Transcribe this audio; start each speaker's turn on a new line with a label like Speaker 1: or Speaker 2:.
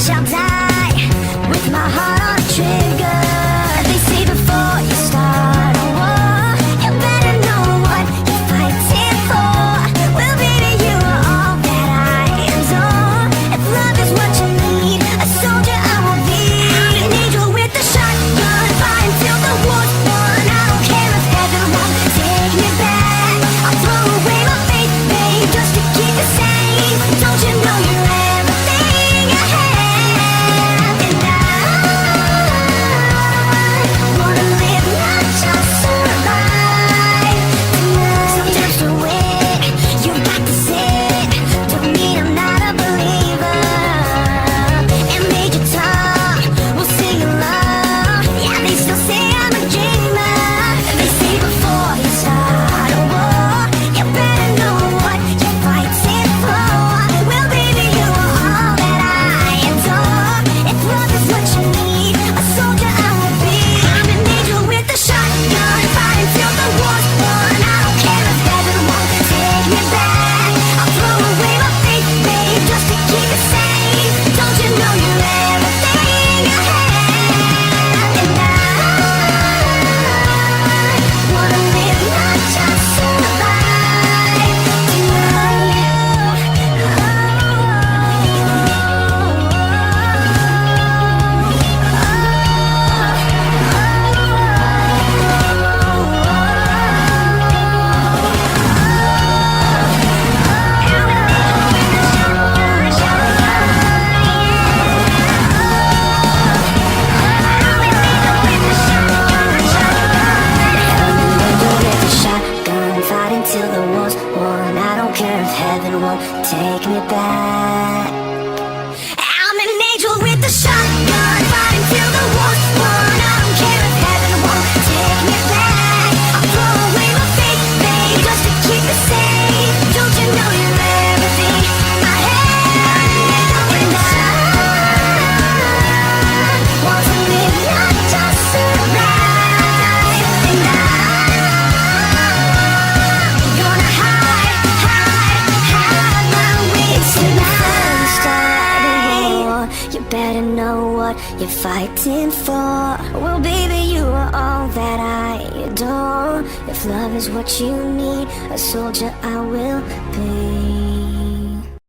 Speaker 1: shall die with my heart on a trigger. They say before you start a war, you better know what you're fighting for. Well, baby, you are all that I adore. If love is what you need, a soldier I will be. I'm an angel with a shotgun, fight until the war's won. I don't care if heaven won't take me back. I'll throw away my faith, babe, just to keep it safe. Don't you know you're everything I have? And I wanna live, not just survive tonight. Sometimes to win, you got to sit. Don't mean I'm not a believer. And Major Tom will sing along. Yeah, they still say I'm a dreamer. They say before you start a war, you better know what you're fighting for. Well, baby, you are all that I adore. If love is what you need, a soldier I will be. I'm an angel with a shotgun, fight until the war's won. I don't care if heaven won't take me back. I'll throw away my faith, babe, just to keep it safe. Don't you know you're everything I have? And I wanna live, not just survive till the war's won. I don't care if heaven won't take me back. I'm an angel with a shotgun, fighting till the war's won. I don't care if heaven won't take me back. I'll throw away my faith, babe, just to keep it safe. Don't you know you're everything I have? And I want to live, not just survive. And gonna hide my wings tonight. Start a war, you better know what you're fighting for. Well, baby, you are all that I adore. If love is what you need, a soldier I will be.